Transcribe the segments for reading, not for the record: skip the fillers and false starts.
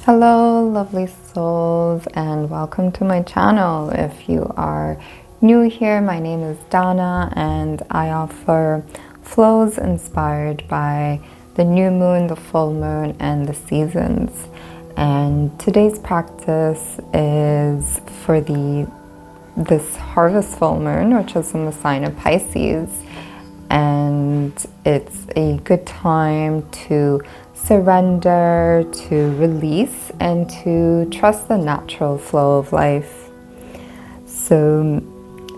Hello lovely souls, and welcome to my channel. If you are new here, my name is Dana and I offer flows inspired by the new moon, the full moon, and the seasons. And today's practice is for this harvest full moon, which is in the sign of Pisces. And it's a good time to surrender, to release, and to trust the natural flow of life. So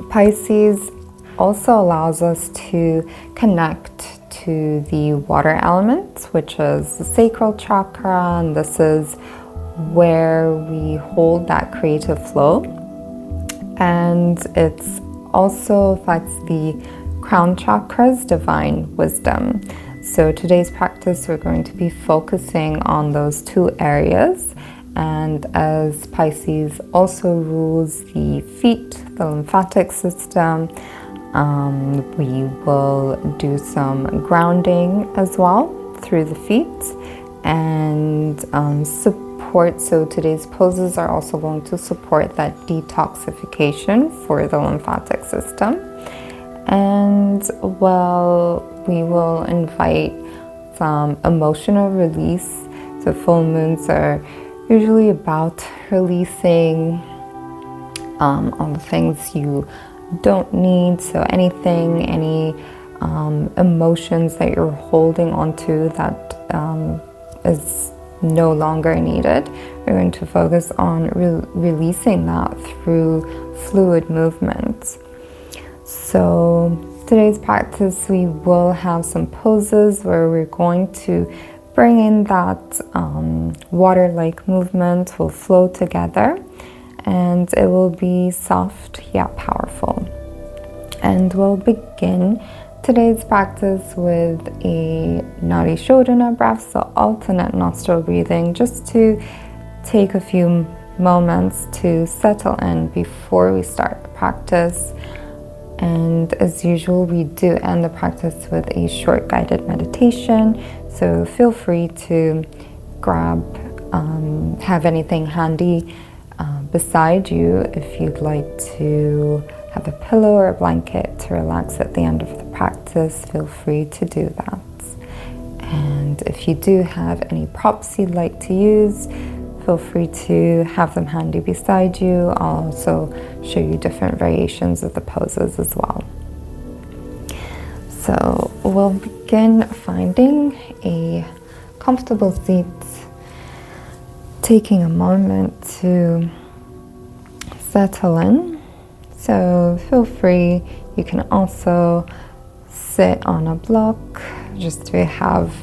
Pisces also allows us to connect to the water element, which is the sacral chakra, and this is where we hold that creative flow. And it's also affects the crown chakra's divine wisdom. So today's practice, we're going to be focusing on those two areas. And as Pisces also rules the feet, the lymphatic system, we will do some grounding as well through the feet and support. So today's poses are also going to support that detoxification for the lymphatic system. And well, we will invite some emotional release. So full moons are usually about releasing all the things you don't need. So any emotions that you're holding onto that is no longer needed, we're going to focus on releasing that through fluid movements. So today's practice, we will have some poses where we're going to bring in that water-like movement. Will flow together and it will be soft yet powerful. And we'll begin today's practice with a nadi shodana breath, so alternate nostril breathing, just to take a few moments to settle in before we start the practice. And as usual, we do end the practice with a short guided meditation. So feel free to have anything handy beside you. If you'd like to have a pillow or a blanket to relax at the end of the practice, feel free to do that. And if you do have any props you'd like to use, feel free to have them handy beside you. I'll also show you different variations of the poses as well. So we'll begin finding a comfortable seat, taking a moment to settle in. So feel free, you can also sit on a block just to have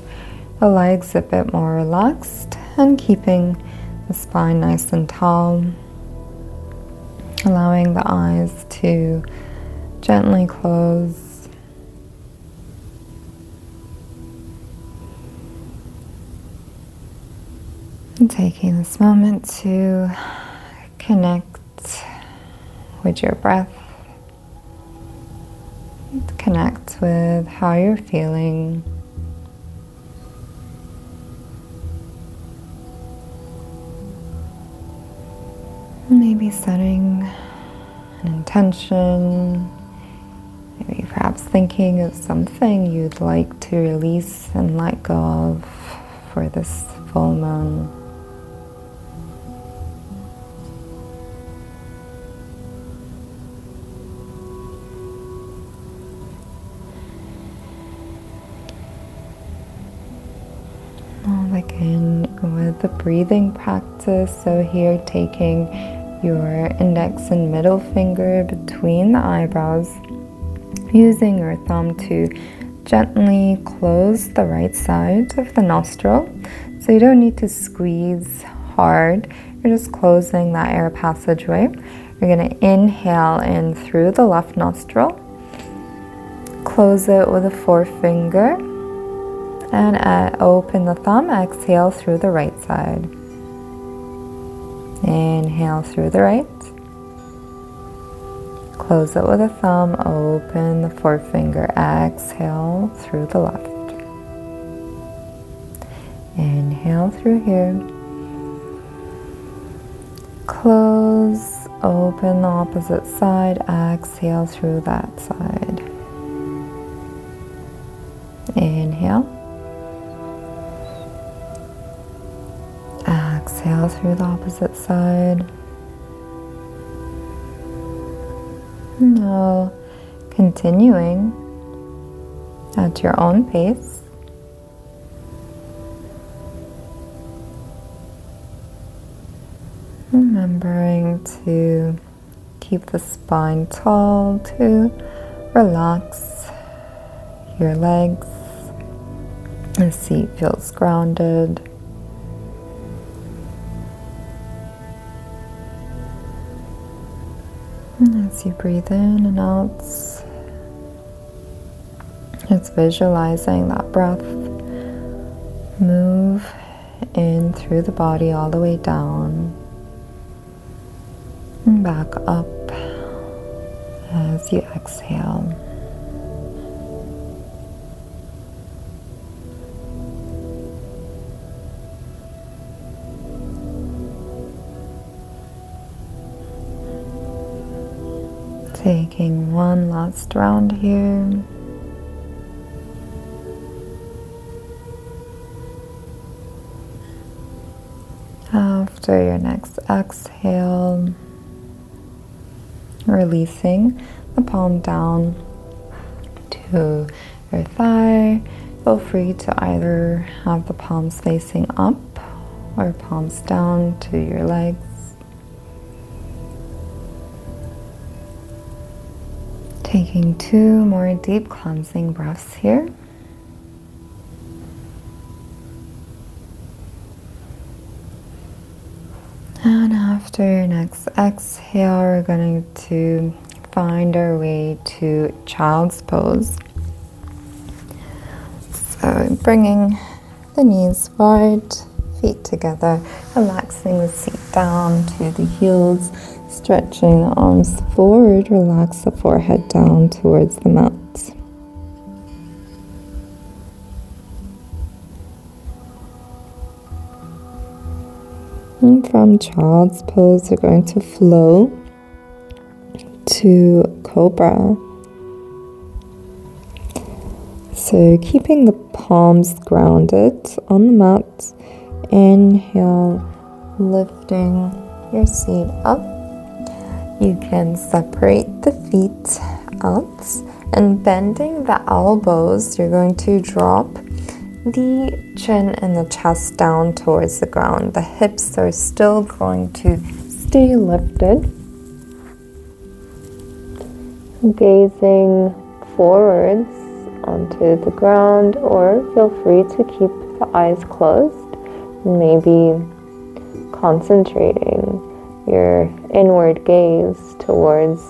the legs a bit more relaxed and keeping the spine nice and tall, allowing the eyes to gently close. And taking this moment to connect with your breath, connect with how you're feeling. Maybe setting an intention, maybe perhaps thinking of something you'd like to release and let go of for this full moon. I'll begin with the breathing practice. So here, taking your index and middle finger between the eyebrows, using your thumb to gently close the right side of the nostril. So you don't need to squeeze hard, you're just closing that air passageway. You're going to inhale in through the left nostril, close it with a forefinger, and open the thumb, exhale through the right side. Inhale through the right, close it with a thumb, open the forefinger, exhale through the left. Inhale through here, Close, open the opposite side, exhale through that side. Inhale. Exhale through the opposite side. Now, continuing at your own pace. Remembering to keep the spine tall, to relax your legs. The seat feels grounded. And as you breathe in and out, it's visualizing that breath move in through the body all the way down and back up as you exhale. Taking one last round here. After your next exhale, releasing the palm down to your thigh. Feel free to either have the palms facing up or palms down to your legs. Taking 2 more deep cleansing breaths here. And after your next exhale, we're going to find our way to child's pose. So bringing the knees wide, feet together, relaxing the seat down to the heels, stretching the arms forward, relax the forehead down towards the mat. And from child's pose, we're going to flow to cobra. So keeping the palms grounded on the mat, inhale, lifting your seat up. You can separate the feet out and bending the elbows, you're going to drop the chin and the chest down towards the ground. The hips are still going to stay lifted. Gazing forwards onto the ground, or feel free to keep the eyes closed. Maybe concentrating your inward gaze towards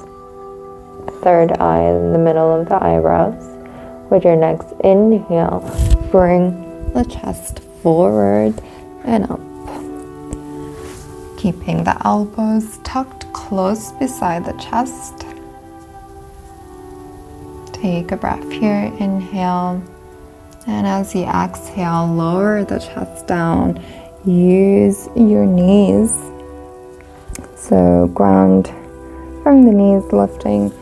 the third eye in the middle of the eyebrows. With your next inhale, bring the chest forward and up. Keeping the elbows tucked close beside the chest. Take a breath here, inhale. And as you exhale, lower the chest down. Use your knees. So ground from the knees, lifting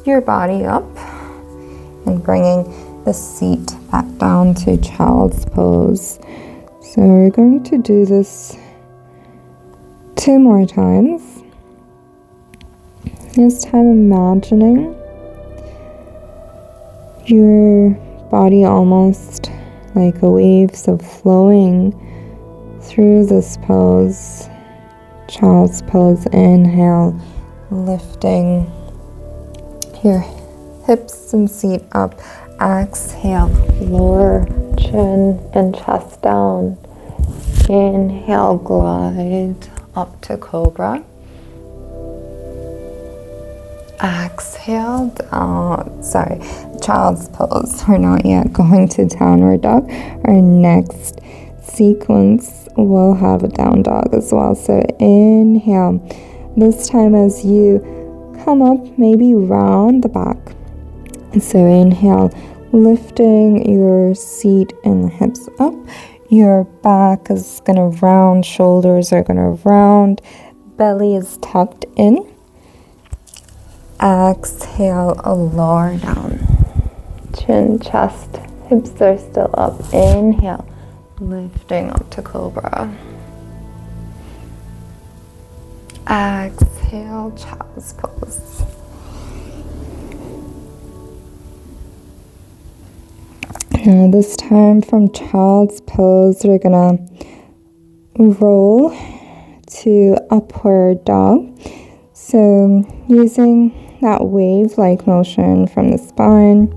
your body up and bringing the seat back down to child's pose. So we're going to do this 2 more times. This time imagining your body almost like a wave, so flowing through this pose. Child's pose, inhale, lifting your hips and seat up. Exhale, lower chin and chest down. Inhale, glide up to cobra. Exhale, child's pose. We're not yet going to downward dog. Our next sequence will have a down dog as well. So inhale. This time as you come up, maybe round the back. So inhale, lifting your seat and the hips up. Your back is going to round, shoulders are going to round, belly is tucked in. Exhale, lower down. Chin, chest, hips are still up. Inhale, lifting up to cobra. Exhale, child's pose. Now this time from child's pose, we're gonna roll to upward dog. So using that wave-like motion from the spine.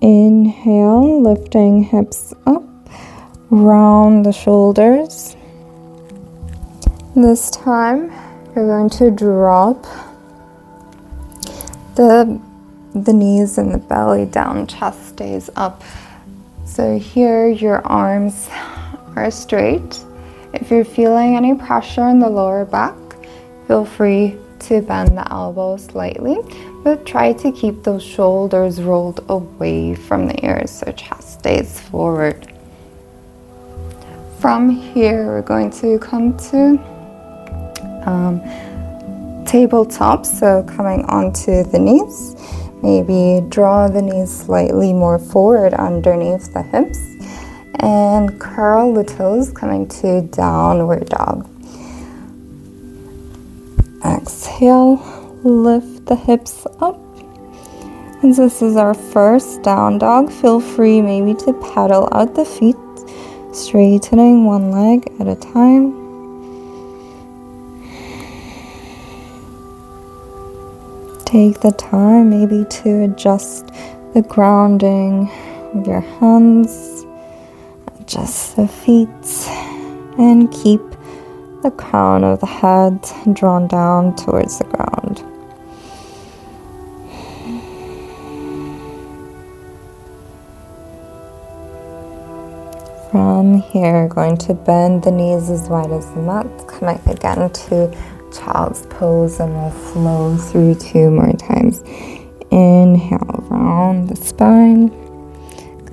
Inhale, lifting hips up, round the shoulders. This time, you're going to drop the knees and the belly down, chest stays up. So here your arms are straight. If you're feeling any pressure in the lower back, feel free to bend the elbows slightly, but try to keep those shoulders rolled away from the ears so chest stays forward. From here, we're going to come to tabletop, so coming onto the knees. Maybe draw the knees slightly more forward underneath the hips and curl the toes, coming to downward dog. Exhale, lift the hips up. And this is our first down dog. Feel free maybe to pedal out the feet, straightening one leg at a time. Take the time maybe to adjust the grounding of your hands, adjust the feet, and keep the crown of the head drawn down towards the ground. From here, going to bend the knees as wide as the mat, coming again to child's pose, and we'll flow through 2 more times. Inhale, round the spine,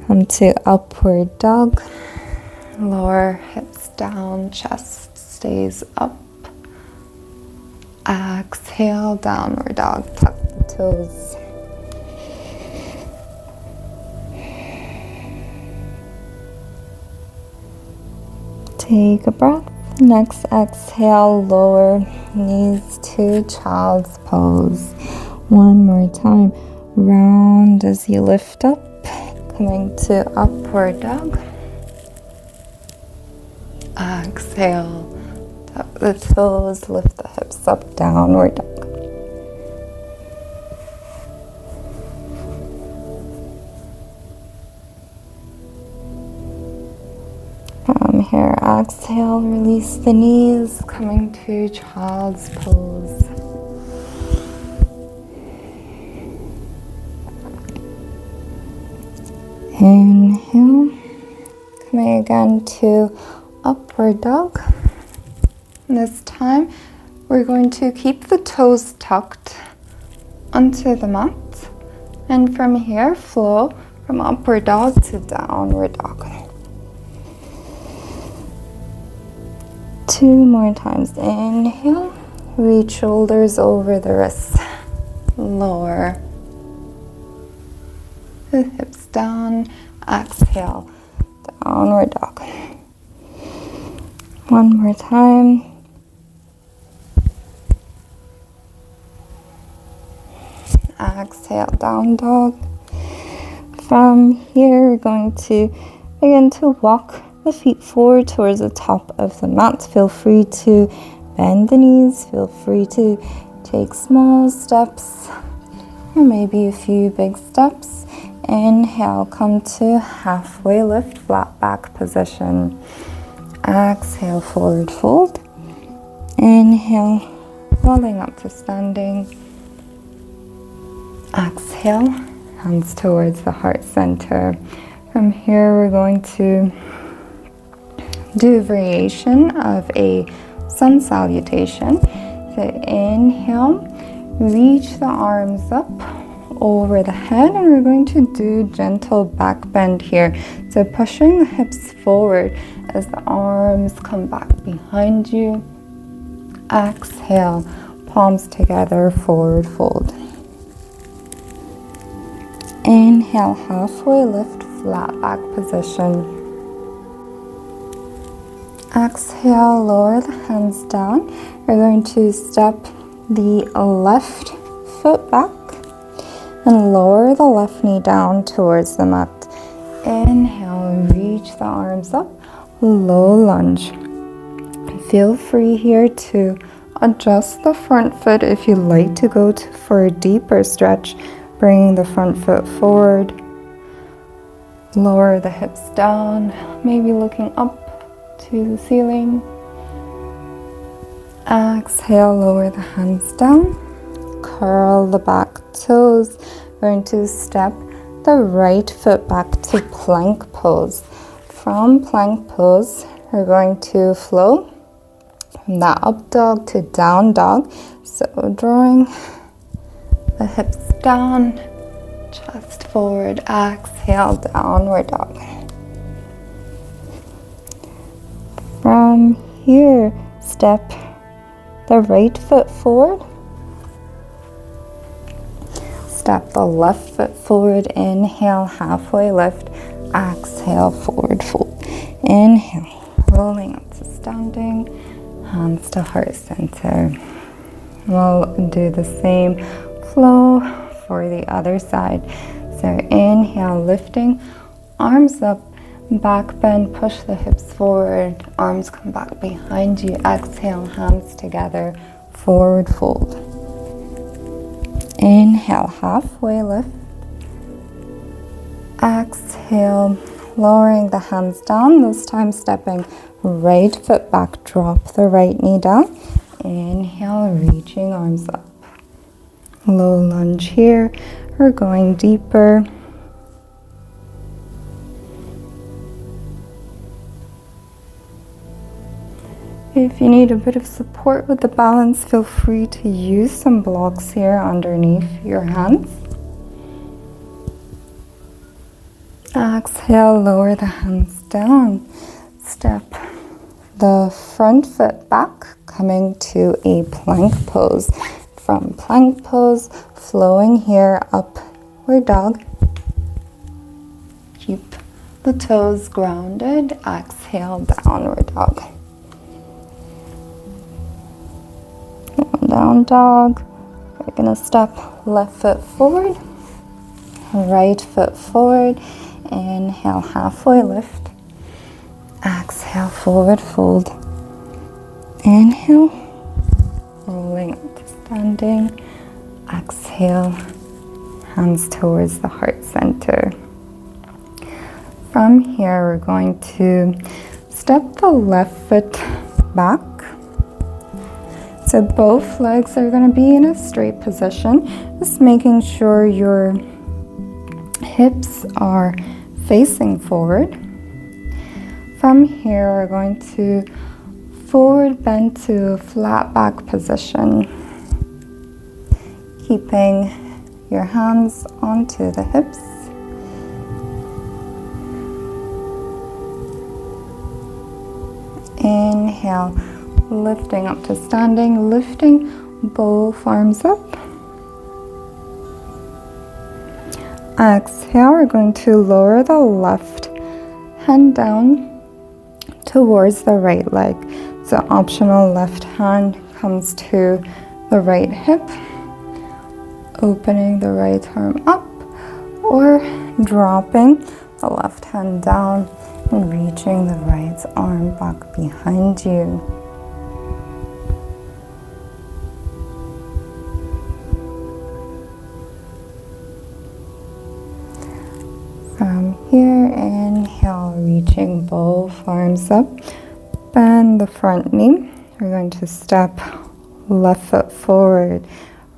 come to upward dog, lower hips down, chest stays up. Exhale, downward dog, tuck the toes. Take a breath. Next exhale, lower knees to child's pose. One more time. Round as you lift up, coming to upward dog. Exhale, tuck the toes, lift the hips up, downward dog. From here, exhale, release the knees, coming to child's pose. Inhale, coming again to upward dog. And this time, we're going to keep the toes tucked onto the mat. And from here, flow from upward dog to downward dog. 2 more times. Inhale, reach shoulders over the wrists. Lower the hips down. Exhale, downward dog. One more time. Exhale, down dog. From here, we're going to begin to walk the feet forward towards the top of the mat. Feel free to bend the knees. Feel free to take small steps or maybe a few big steps. Inhale, come to halfway lift, flat back position. Exhale, forward fold. Inhale, rolling up to standing. Exhale, hands towards the heart center. From here, we're going to do a variation of a sun salutation. So inhale, reach the arms up over the head, and we're going to do gentle back bend here. So pushing the hips forward as the arms come back behind you. Exhale, palms together, forward fold. Inhale, halfway lift, flat back position. Exhale, lower the hands down. We're going to step the left foot back and lower the left knee down towards the mat. Inhale, reach the arms up, low lunge. Feel free here to adjust the front foot if you like to go for a deeper stretch, bringing the front foot forward. Lower the hips down, maybe looking up to the ceiling. Exhale, lower the hands down, curl the back toes. We're going to step the right foot back to plank pose. From plank pose, we're going to flow from that up dog to down dog. So drawing the hips down, chest forward, exhale, downward dog. From here, step the right foot forward. Step the left foot forward. Inhale, halfway lift. Exhale, forward fold. Inhale, rolling up to standing, hands to heart center. We'll do the same flow for the other side. So inhale, lifting, arms up, back bend, push the hips forward, arms come back behind you. Exhale, hands together, forward fold. Inhale, halfway lift. Exhale, lowering the hands down, this time stepping right foot back, drop the right knee down. Inhale, reaching arms up. Low lunge here, we're going deeper. If you need a bit of support with the balance, feel free to use some blocks here underneath your hands. Exhale, lower the hands down. Step the front foot back, coming to a plank pose. From plank pose, flowing here, upward dog. Keep the toes grounded. Exhale, downward dog. Down dog. We're gonna step left foot forward, right foot forward. Inhale, halfway lift. Exhale, forward fold. Inhale, rolling up to standing. Exhale, hands towards the heart center. From here, we're going to step the left foot back. So both legs are going to be in a straight position, just making sure your hips are facing forward. From here, we're going to forward bend to flat back position, keeping your hands onto the hips. Inhale, lifting up to standing, lifting both arms up. Exhale, we're going to lower the left hand down towards the right leg. So optional left hand comes to the right hip, opening the right arm up, or dropping the left hand down and reaching the right arm back behind you. From here, inhale, reaching both arms up, bend the front knee. We're going to step left foot forward,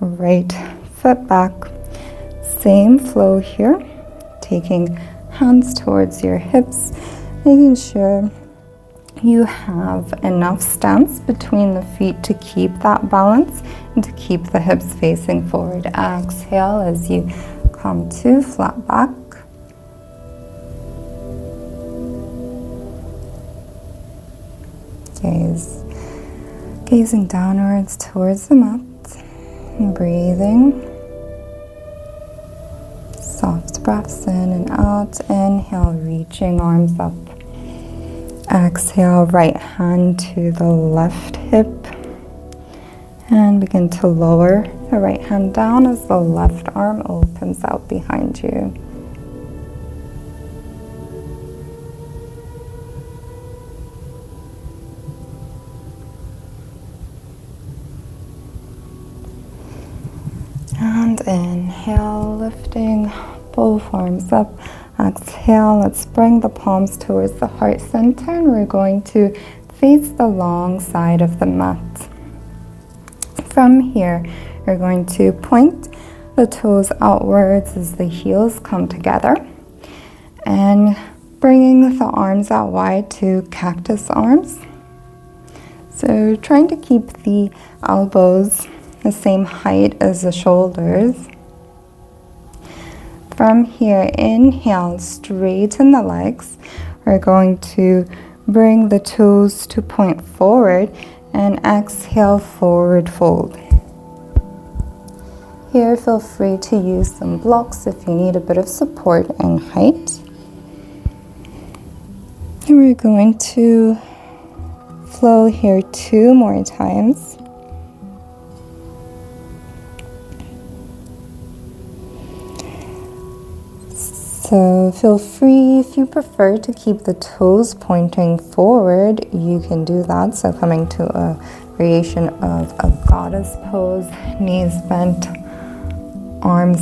right foot back. Same flow here, taking hands towards your hips, making sure you have enough stance between the feet to keep that balance and to keep the hips facing forward. Exhale as you come to flat back. Gazing downwards towards the mat and breathing. Soft breaths in and out. Inhale, reaching arms up. Exhale, right hand to the left hip. And begin to lower the right hand down as the left arm opens out behind you. And inhale, lifting both arms up. Exhale, let's bring the palms towards the heart center, and we're going to face the long side of the mat. From here, you're going to point the toes outwards as the heels come together, and bringing the arms out wide to cactus arms. So trying to keep the elbows the same height as the shoulders. From here, inhale, straighten the legs. We're going to bring the toes to point forward, and exhale, forward fold. Here, feel free to use some blocks if you need a bit of support and height. And we're going to flow here 2 more times. So feel free, if you prefer to keep the toes pointing forward, you can do that. So coming to a variation of a goddess pose, knees bent, arms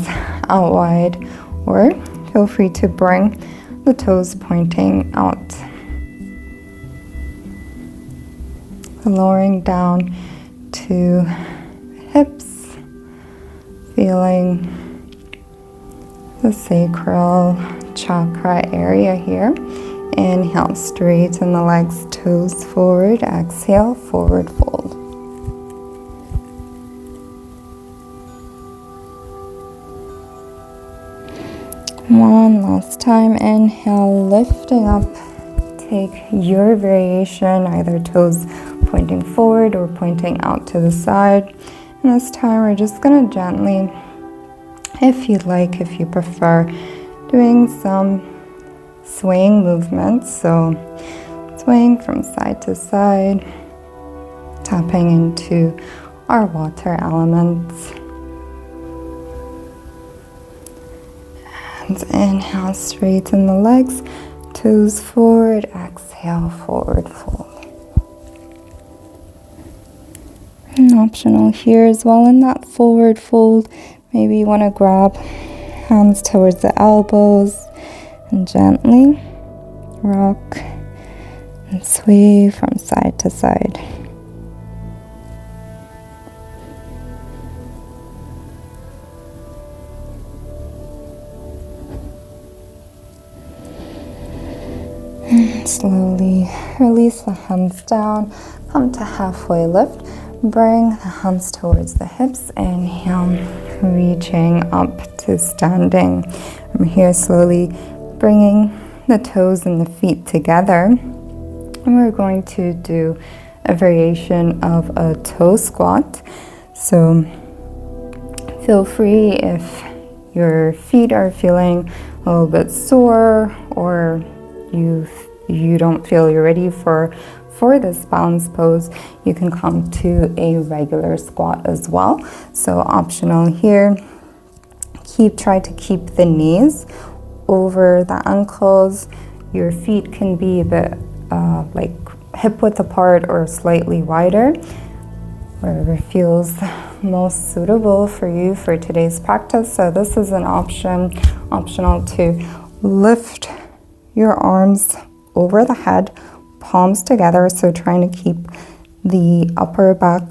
out wide, or feel free to bring the toes pointing out. Lowering down to hips, feeling the sacral chakra area here. Inhale, straighten the legs, toes forward. Exhale, forward fold. One last time. Inhale, lifting up. Take your variation, either toes pointing forward or pointing out to the side. And this time we're just going to gently, if you'd like, if you prefer, doing some swaying movements. So swaying from side to side, tapping into our water elements. And inhale, straighten the legs, toes forward, exhale, forward fold. And optional here as well in that forward fold. Maybe you want to grab hands towards the elbows and gently rock and sway from side to side. And slowly release the hands down, come to halfway lift. Bring the hands towards the hips. Inhale, reaching up to standing. From here, slowly bringing the toes and the feet together. And we're going to do a variation of a toe squat. So feel free, if your feet are feeling a little bit sore, or you don't feel you're ready for this balance pose, you can come to a regular squat as well. So optional here, try to keep the knees over the ankles. Your feet can be a bit like hip width apart or slightly wider, wherever feels most suitable for you for today's practice. So this is an optional to lift your arms over the head, palms together, so trying to keep the upper back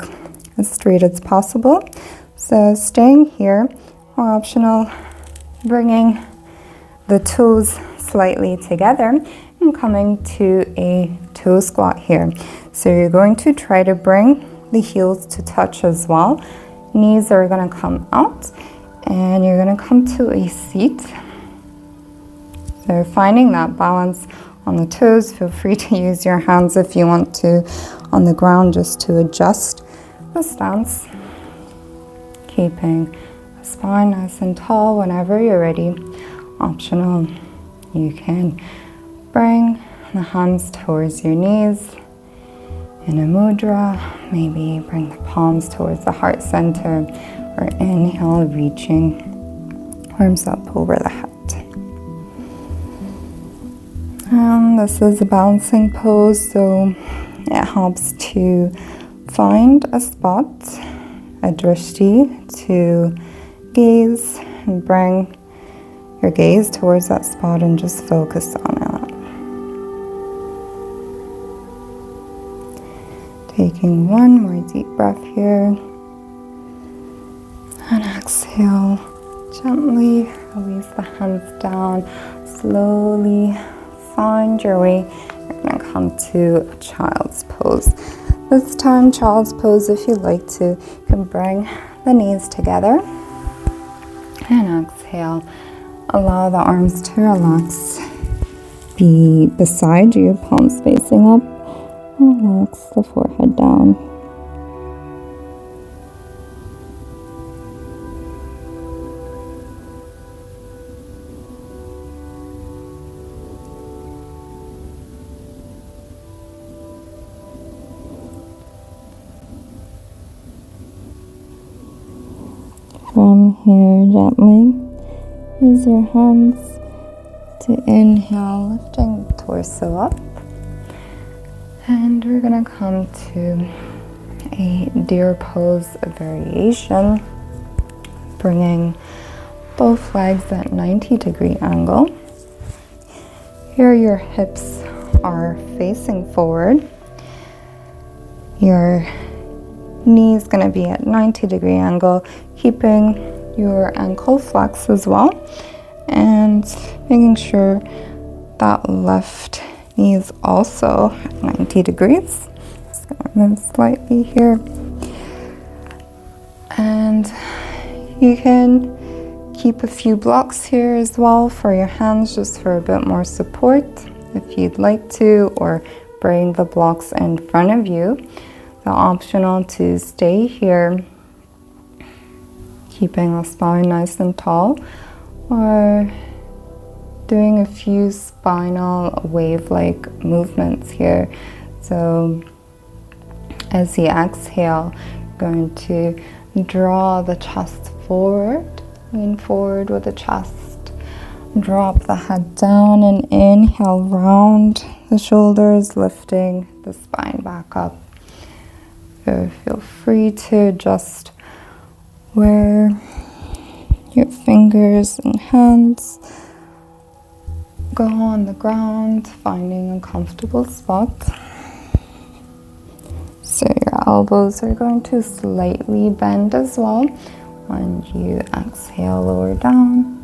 as straight as possible. So staying here, or optional, bringing the toes slightly together and coming to a toe squat here. So you're going to try to bring the heels to touch as well. Knees are going to come out, And you're gonna come to a seat. So finding that balance on the toes, feel free to use your hands if you want to on the ground just to adjust the stance. Keeping the spine nice and tall whenever you're ready. Optional, you can bring the hands towards your knees in a mudra. Maybe bring the palms towards the heart center, or inhale, reaching arms up over the head. This is a balancing pose, so it helps to find a spot, a drishti, to gaze and bring your gaze towards that spot and just focus on it. Taking one more deep breath here. And exhale. Gently release the hands down. Slowly find your way. You're going to come to a child's pose. This time, child's pose, if you'd like to, you can bring the knees together. And exhale. Allow the arms to relax. Be beside you, palms facing up. Relax the forehead down. From here, gently use your hands to inhale, lifting the torso up. And we're going to come to a deer pose variation, bringing both legs at 90-degree angle. Here your hips are facing forward. Your knees going to be at 90-degree angle, keeping your ankle flex as well, and making sure that left knee is also at 90 degrees. Just going to move slightly here. And you can keep a few blocks here as well for your hands, just for a bit more support if you'd like to, or bring the blocks in front of you. The optional to stay here, keeping the spine nice and tall, or doing a few spinal wave-like movements here. So as you exhale, you're going to draw the chest forward, lean forward with the chest, drop the head down, and inhale, round the shoulders, lifting the spine back up. So feel free to adjust where your fingers and hands go on the ground, finding a comfortable spot. So your elbows are going to slightly bend as well. When you exhale, lower down.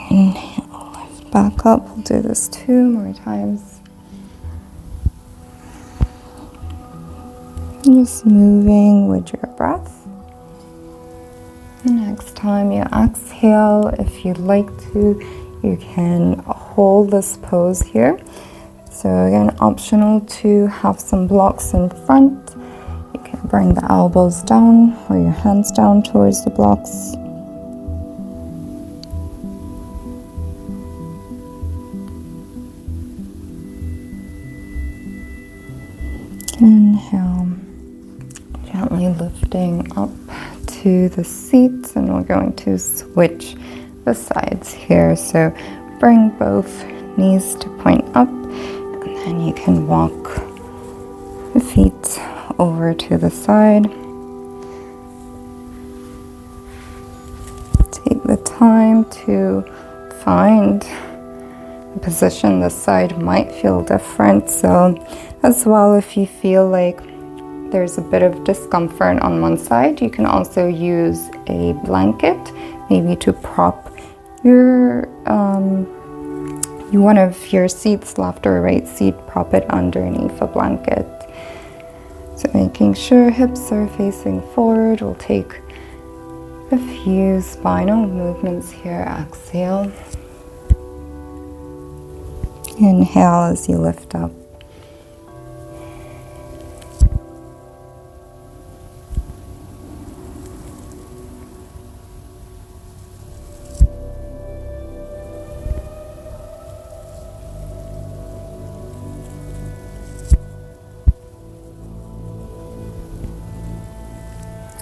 Inhale, lift back up. We'll do this 2 more times. Just moving with your breath. Next time you exhale, if you'd like to, you can hold this pose here. So again, optional to have some blocks in front. You can bring the elbows down or your hands down towards the blocks. Inhale, gently lifting up to the seats, and we're going to switch the sides here. So bring both knees to point up, and then you can walk the feet over to the side. Take the time to find a position. This side might feel different, so as well, if you feel like there's a bit of discomfort on one side, you can also use a blanket, maybe to prop your one of your seats, left or right seat, prop it underneath a blanket. So making sure hips are facing forward. We'll take a few spinal movements here. Exhale. Inhale as you lift up.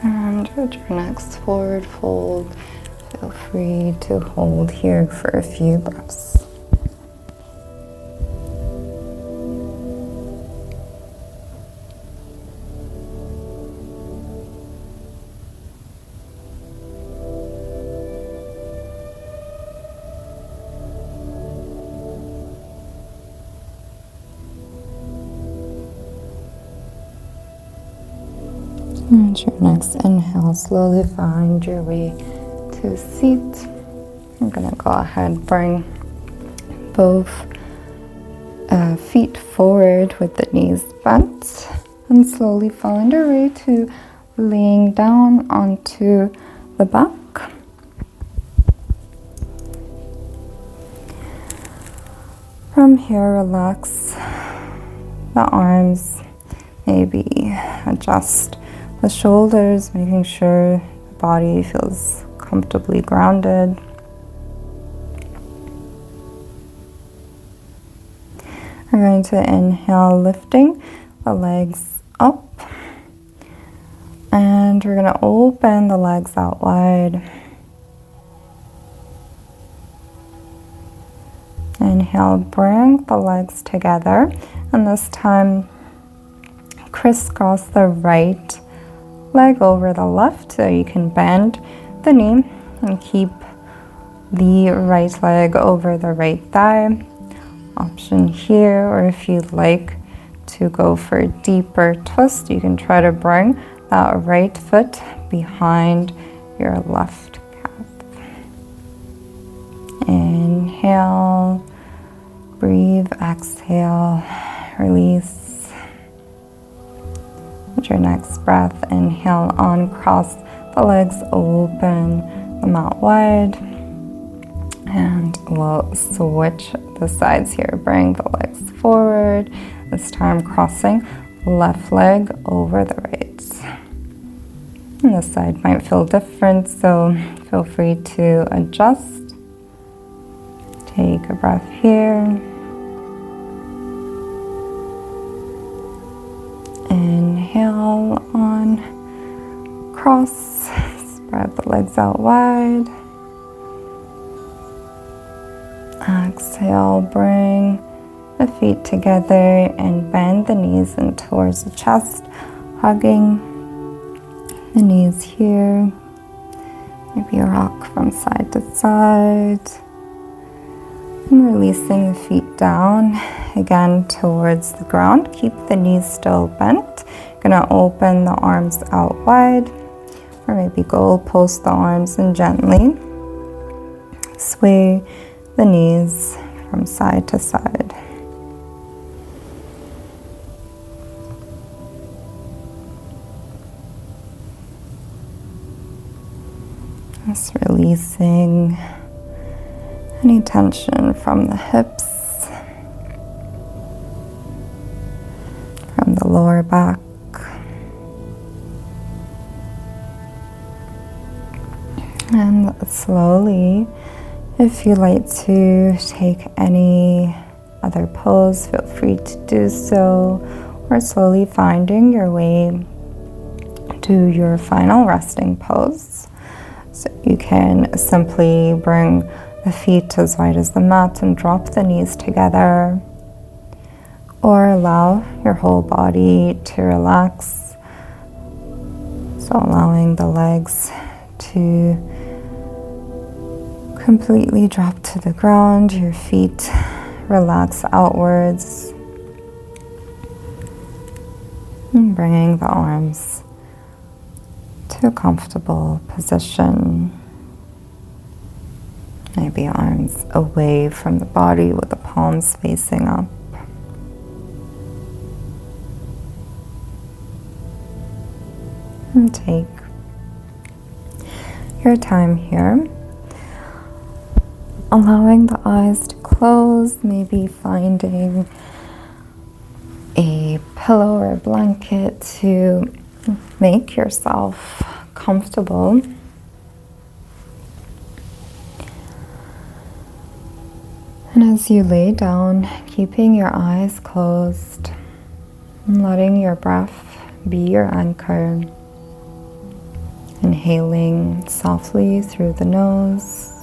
And with your next forward fold, feel free to hold here for a few breaths. And your next inhale, slowly find your way to a seat. I'm gonna go ahead, bring both feet forward with the knees bent, and slowly find your way to laying down onto the back. From here, relax the arms, maybe adjust the shoulders, making sure the body feels comfortably grounded. We're going to inhale, lifting the legs up. And we're going to open the legs out wide. Inhale, bring the legs together. And this time, crisscross the right leg over the left, so you can bend the knee and keep the right leg over the right thigh. Option here, or if you'd like to go for a deeper twist, you can try to bring that right foot behind your left calf. Inhale, breathe, exhale, release. With your next breath, inhale, uncross the legs, open them out wide. And we'll switch the sides here. Bring the legs forward. This time crossing left leg over the right. And this side might feel different, so feel free to adjust. Take a breath here. Inhale, on, cross, spread the legs out wide. Exhale, bring the feet together and bend the knees in towards the chest, hugging the knees here. Maybe rock from side to side. And releasing the feet down, again towards the ground. Keep the knees still bent. Gonna open the arms out wide, or maybe post the arms and gently sway the knees from side to side. Just releasing any tension from the hips, from the lower back. And slowly, if you like to take any other pose, feel free to do so, or slowly finding your way to your final resting pose. So you can simply bring the feet as wide as the mat and drop the knees together, or allow your whole body to relax. So allowing the legs to completely drop to the ground, your feet relax outwards, and bringing the arms to a comfortable position. Maybe arms away from the body with the palms facing up. And take your time here. Allowing the eyes to close, maybe finding a pillow or a blanket to make yourself comfortable. And as you lay down, keeping your eyes closed, and letting your breath be your anchor. Inhaling softly through the nose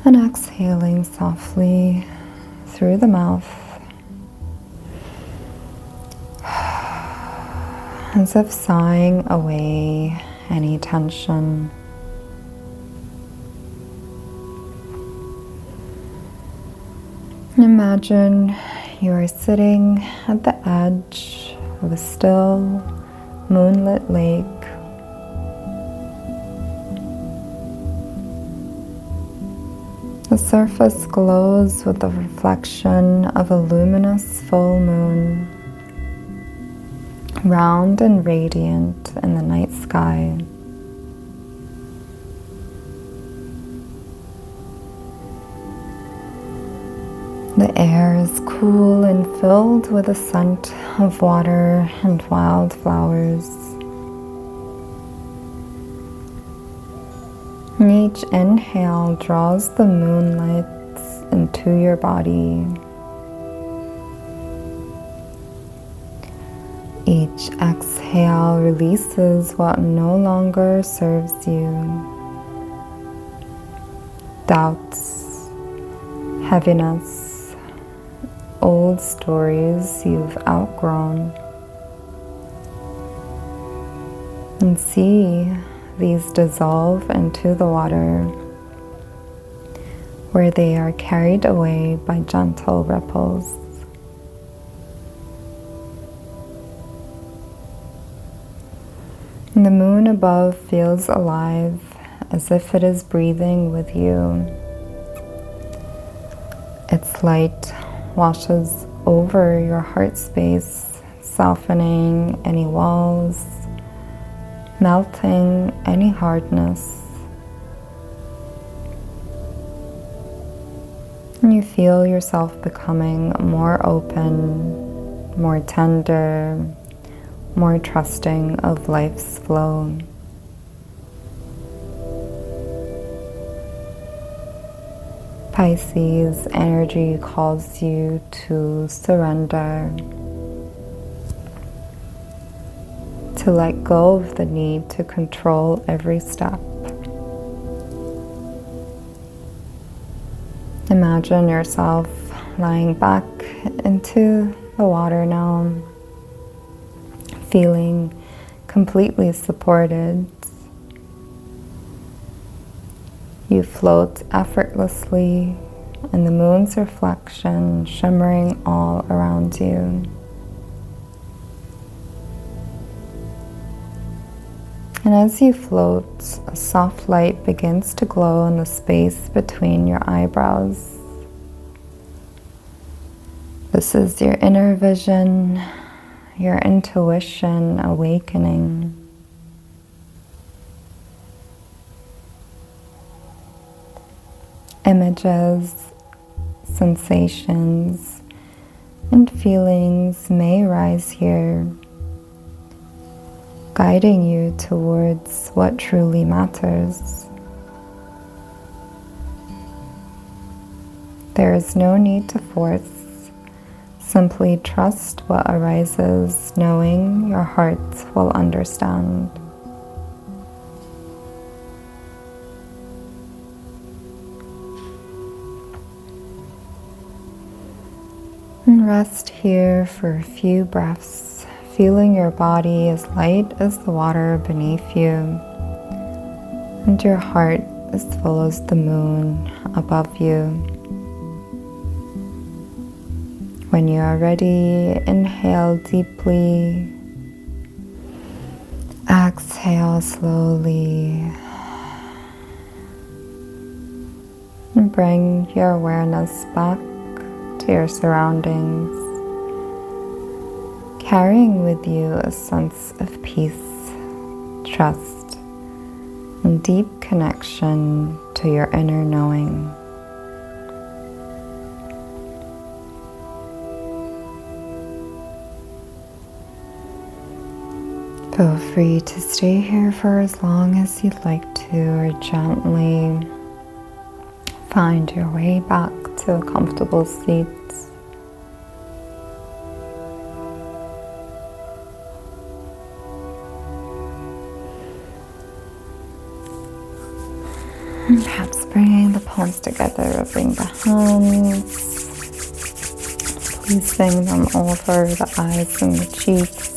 and exhaling softly through the mouth, as if sighing away any tension. Imagine you are sitting at the edge of a still, moonlit lake. The surface glows with the reflection of a luminous full moon, round and radiant in the night sky. The air is cool and filled with a scent of water and wildflowers. And each inhale draws the moonlight into your body. Each exhale releases what no longer serves you. Doubts, heaviness, old stories you've outgrown. And see these dissolve into the water, where they are carried away by gentle ripples. And the moon above feels alive, as if it is breathing with you. Its light washes over your heart space, softening any walls, melting any hardness. And you feel yourself becoming more open, more tender, more trusting of life's flow. Pisces energy calls you to surrender, to let go of the need to control every step. Imagine yourself lying back into the water now, feeling completely supported. You float effortlessly in the moon's reflection, shimmering all around you. And as you float, a soft light begins to glow in the space between your eyebrows. This is your inner vision, your intuition awakening. Images, sensations, and feelings may rise here, guiding you towards what truly matters. There is no need to force, simply trust what arises, knowing your heart will understand. And rest here for a few breaths, feeling your body as light as the water beneath you, and your heart as full as the moon above you. When you are ready, inhale deeply, exhale slowly, and bring your awareness back to your surroundings, carrying with you a sense of peace, trust, and deep connection to your inner knowing. Feel free to stay here for as long as you'd like to, or gently find your way back to a comfortable seat. And perhaps bringing the palms together, rubbing the hands, placing them over the eyes and the cheeks.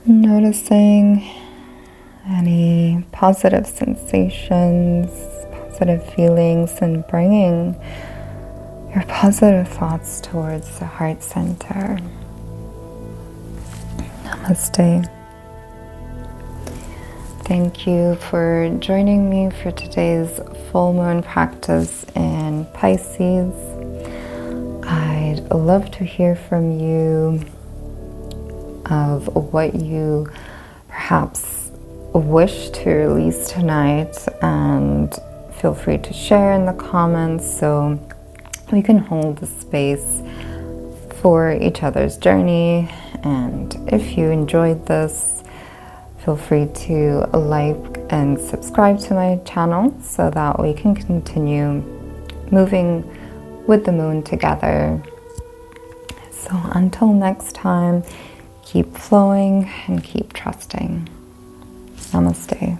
Noticing any positive sensations, positive feelings, and bringing your positive thoughts towards the heart center. Namaste. Thank you for joining me for today's full moon practice in Pisces. I'd love to hear from you of what you perhaps wish to release tonight, and feel free to share in the comments so we can hold the space for each other's journey. And if you enjoyed this, feel free to like and subscribe to my channel so that we can continue moving with the moon together. So until next time, keep flowing and keep trusting. Namaste.